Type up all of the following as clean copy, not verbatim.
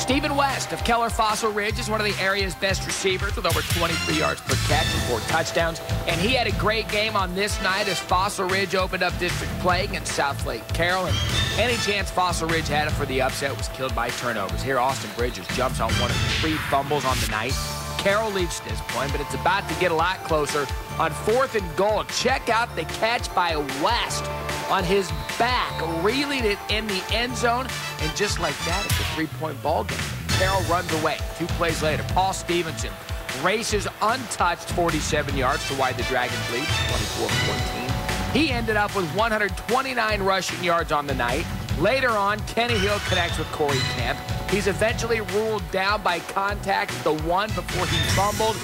Stephen West of Keller Fossil Ridge is one of the area's best receivers with over 23 yards per catch and 4 touchdowns. And he had a great game on this night as Fossil Ridge opened up district play against Southlake Carroll. And any chance Fossil Ridge had for the upset was killed by turnovers. Here, Austin Bridges jumps on one of 3 fumbles on the night. Carroll leads to this point, but it's about to get a lot closer. On 4th and goal, check out the catch by West on his back, reeling it in the end zone, and just like that, it's a 3-point ball game. Carroll runs away. 2 plays later, Paul Stevenson races untouched 47 yards to wide the Dragons lead, 24-14. He ended up with 129 rushing yards on the night. Later on, Kenny Hill connects with Corey Camp. He's eventually ruled down by contact at the 1 before he fumbled.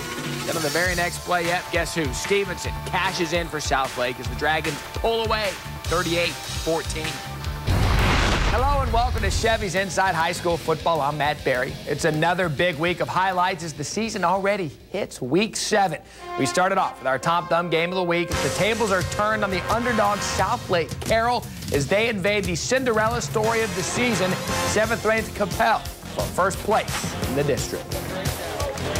Then on the very next play, guess who? Stevenson cashes in for Southlake as the Dragons pull away 38-14. Hello and welcome to Chevy's Inside High School Football. I'm Matt Berry. It's another big week of highlights as the season already hits week 7. We started off with our top thumb game of the week as the tables are turned on the underdog Southlake Carroll as they invade the Cinderella story of the season, 7th-ranked Coppell for first place in the district.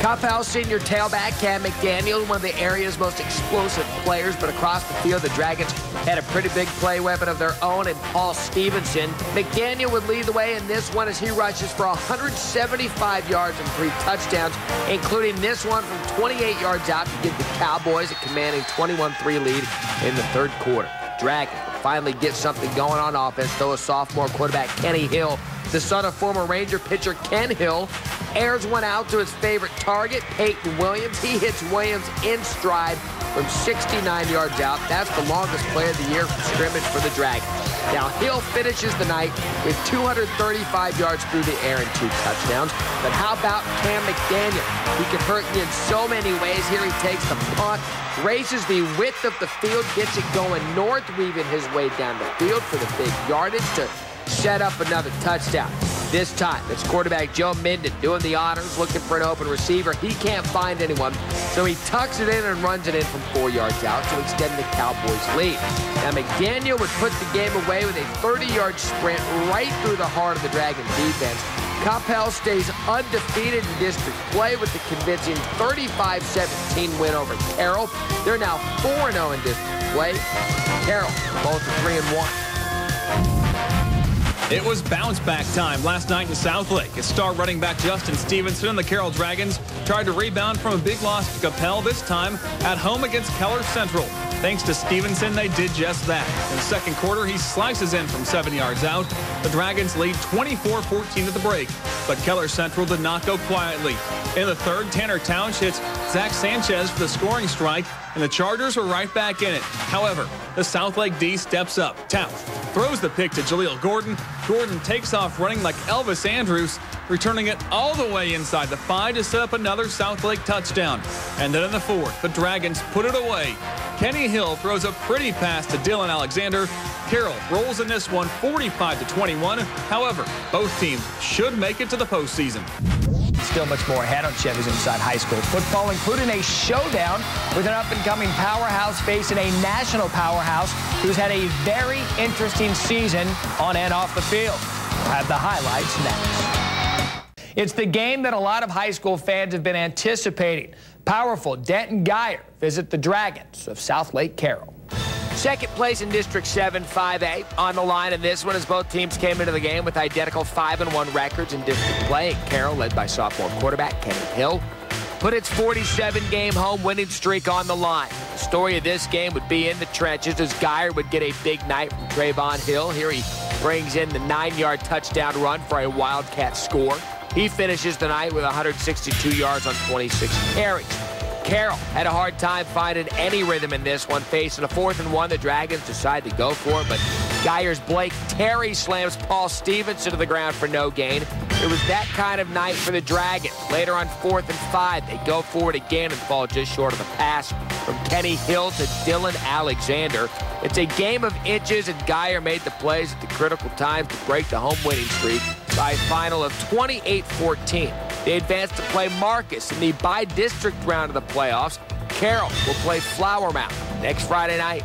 Coppell senior tailback Cam McDaniel, one of the area's most explosive players, but across the field, the Dragons had a pretty big play weapon of their own in Paul Stevenson. McDaniel would lead the way in this one as he rushes for 175 yards and 3 touchdowns, including this one from 28 yards out to give the Cowboys a commanding 21-3 lead in the 3rd quarter. Dragons finally get something going on offense, though a sophomore quarterback, Kenny Hill, the son of former Ranger pitcher Ken Hill, airs one out to his favorite target, Peyton Williams. He hits Williams in stride from 69 yards out. That's the longest play of the year from scrimmage for the Dragons. Now, Hill finishes the night with 235 yards through the air and 2 touchdowns. But how about Cam McDaniel? He can hurt you in so many ways. Here he takes the punt, races the width of the field, gets it going north, weaving his way down the field for the big yardage to set up another touchdown. This time, it's quarterback Joe Minden doing the honors, looking for an open receiver. He can't find anyone, so he tucks it in and runs it in from 4 yards out to extend the Cowboys' lead. Now, McDaniel would put the game away with a 30-yard sprint right through the heart of the Dragons' defense. Coppell stays undefeated in district play with the convincing 35-17 win over Carroll. They're now 4-0 in district play. Carroll, both are 3-1. It was bounce-back time last night in Southlake. As star running back Justin Stevenson and the Carroll Dragons tried to rebound from a big loss to Coppell, this time at home against Keller Central. Thanks to Stevenson, they did just that. In the 2nd quarter, he slices in from 7 yards out. The Dragons lead 24-14 at the break, but Keller Central did not go quietly. In the 3rd, Tanner Towns hits Zach Sanchez for the scoring strike, and the Chargers were right back in it. However, the Southlake D steps up. Towns throws the pick to Jaleel Gordon. Gordon takes off running like Elvis Andrews, returning it all the way inside the 5 to set up another Southlake touchdown. And then in the 4th, the Dragons put it away. Kenny Hill throws a pretty pass to Dylan Alexander. Carroll rolls in this one 45-21. However, both teams should make it to the postseason. Still much more ahead on Chevy's Inside High School Football, including a showdown with an up-and-coming powerhouse facing a national powerhouse who's had a very interesting season on and off the field. We'll have the highlights next. It's the game that a lot of high school fans have been anticipating. Powerful Denton Geyer visit the Dragons of Southlake Carroll. 2nd place in District 7, 5A. On the line in this one as both teams came into the game with identical 5-1 records in district play. Carroll, led by sophomore quarterback Kenny Hill, put its 47-game home winning streak on the line. The story of this game would be in the trenches as Geyer would get a big night from Trayvon Hill. Here he brings in the 9-yard touchdown run for a Wildcat score. He finishes the night with 162 yards on 26 carries. Carroll had a hard time finding any rhythm in this one. Facing a 4th and 1, the Dragons decide to go for it, but Geyer's Blake Terry slams Paul Stevenson to the ground for no gain. It was that kind of night for the Dragons. Later on 4th and 5, they go for it again and fall just short of the pass from Kenny Hill to Dylan Alexander. It's a game of inches, and Geyer made the plays at the critical times to break the home winning streak by a final of 28-14. They advance to play Marcus in the by-district round of the playoffs. Carroll will play Flower Mound next Friday night.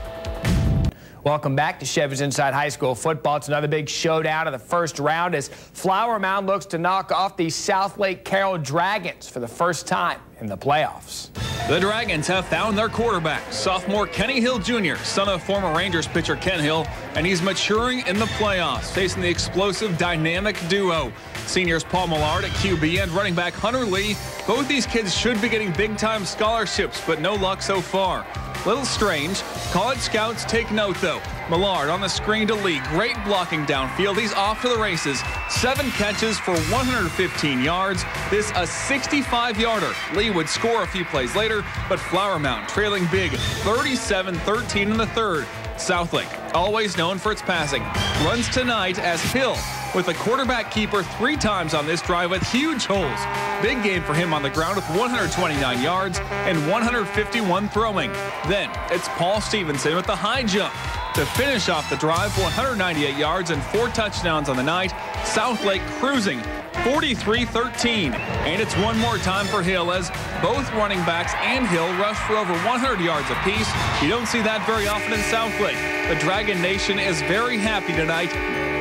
Welcome back to Chevy's Inside High School Football. It's another big showdown of the first round as Flower Mound looks to knock off the Southlake Carroll Dragons for the first time in the playoffs. The Dragons have found their quarterback, sophomore Kenny Hill Jr., son of former Rangers pitcher Ken Hill, and he's maturing in the playoffs, facing the explosive, dynamic duo. Seniors Paul Millard at QB and running back Hunter Lee. Both these kids should be getting big-time scholarships, but no luck so far. Little strange. College scouts take note, though. Millard on the screen to Lee. Great blocking downfield. He's off to the races. 7 catches for 115 yards. This a 65-yarder. Lee would score a few plays later, but Flower Mound trailing big 37-13 in the third. Southlake, always known for its passing, runs tonight as Hill with the quarterback keeper 3 times on this drive with huge holes. Big game for him on the ground with 129 yards and 151 throwing. Then it's Paul Stevenson with the high jump to finish off the drive, 198 yards and 4 touchdowns on the night. Southlake cruising 43-13. And it's one more time for Hill as both running backs and Hill rush for over 100 yards apiece. You don't see that very often in Southlake. The Dragon Nation is very happy tonight.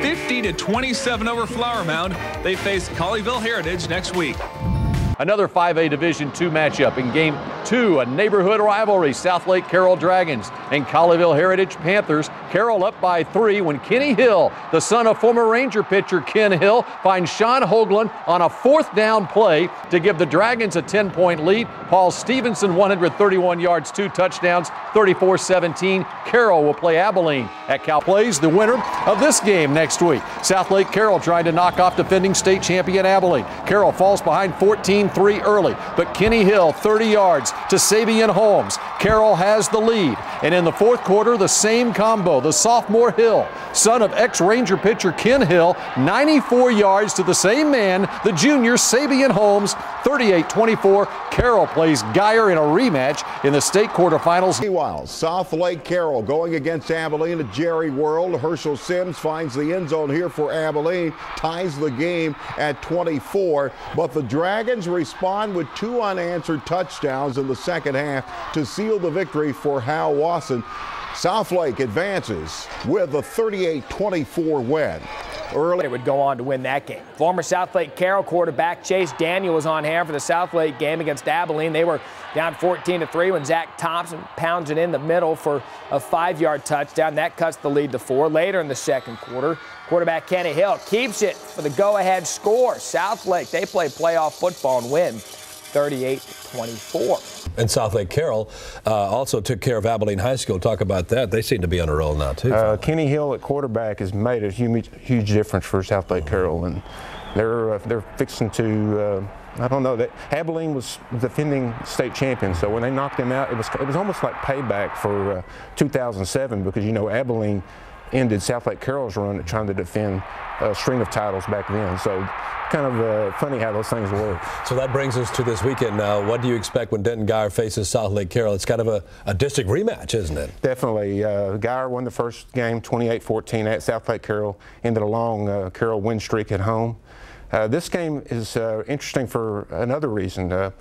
50-27 over Flower Mound. They face Colleyville Heritage next week. Another 5A Division II matchup in Game 2, a neighborhood rivalry. Southlake Carroll Dragons and Colleyville Heritage Panthers. Carroll up by 3 when Kenny Hill, the son of former Ranger pitcher Ken Hill, finds Sean Hoagland on a 4th down play to give the Dragons a 10-point lead. Paul Stevenson, 131 yards, 2 touchdowns, 34-17. Carroll will play Abilene at Cal. Plays the winner of this game next week. Southlake Carroll trying to knock off defending state champion Abilene. Carroll falls behind 14-3 early, but Kenny Hill 30 yards to Sabian Holmes. Carroll has the lead, and in the 4th quarter, the same combo. The sophomore Hill, son of ex-Ranger pitcher Ken Hill, 94 yards to the same man, the junior Sabian Holmes, 38-24. Carroll plays Geyer in a rematch in the state quarterfinals. Meanwhile, Southlake Carroll going against Abilene at Jerry World. Herschel Sims finds the end zone here for Abilene, ties the game at 24, but the Dragons respond with 2 unanswered touchdowns in the second half to seal the victory for Hal Wasson. Southlake advances with a 38-24 win. Early would go on to win that game. Former Southlake Carroll quarterback Chase Daniel was on hand for the Southlake game against Abilene. They were down 14-3 when Zach Thompson pounds it in the middle for a 5-yard touchdown. That cuts the lead to 4. Later in the second quarter, quarterback Kenny Hill keeps it for the go-ahead score. Southlake, they play playoff football and win 38-24. And Southlake Carroll also took care of Abilene High School. Talk about that. They seem to be on a roll now, too. Kenny Hill at quarterback has made a huge difference for Southlake Carroll, and they're fixing to. I don't know. Abilene was defending state champion, so when they knocked them out, it was almost like payback for 2007, because you know Abilene ended Southlake Carroll's run at trying to defend a string of titles back then. So kind of funny how those things work. So that brings us to this weekend now. What do you expect when Denton Geyer faces Southlake Carroll? It's kind of a district rematch, isn't it? Definitely. Geyer won the first game 28-14 at Southlake Carroll, ended a long Carroll win streak at home. This game is interesting for another reason.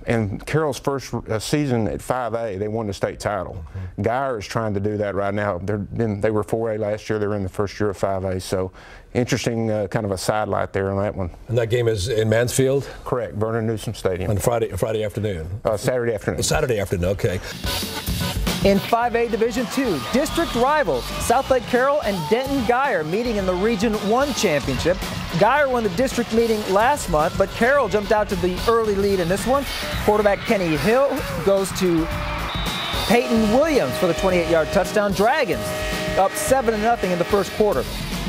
In Carroll's first season at 5A, they won the state title. Geyer is trying to do that right now. They were 4A last year. They're in the first year of 5A. So interesting kind of a sidelight there on that one. And that game is in Mansfield? Correct, Vernon Newsom Stadium. On Friday afternoon? Saturday afternoon. Saturday afternoon, okay. In 5A Division II, district rivals Southlake Carroll and Denton Geyer meeting in the Region 1 championship. Geyer won the district meeting last month, but Carroll jumped out to the early lead in this one. Quarterback Kenny Hill goes to Peyton Williams for the 28-yard touchdown. Dragons up 7-0 in the first quarter.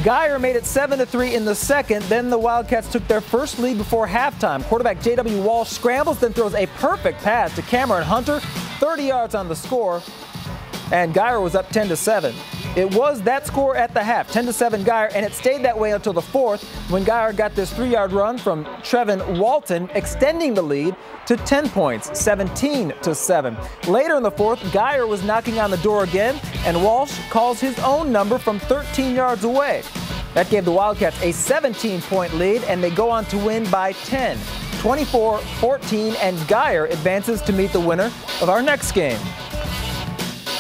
Geyer made it 7-3 in the second. Then the Wildcats took their first lead before halftime. Quarterback J.W. Walsh scrambles, then throws a perfect pass to Cameron Hunter. 30 yards on the score, and Geyer was up 10-7. It was that score at the half, 10-7 Geyer, and it stayed that way until the 4th when Geyer got this 3-yard run from Trevin Walton, extending the lead to 10 points, 17-7. Later in the 4th, Geyer was knocking on the door again, and Walsh calls his own number from 13 yards away. That gave the Wildcats a 17-point lead, and they go on to win by 10. 24-14, and Geyer advances to meet the winner of our next game.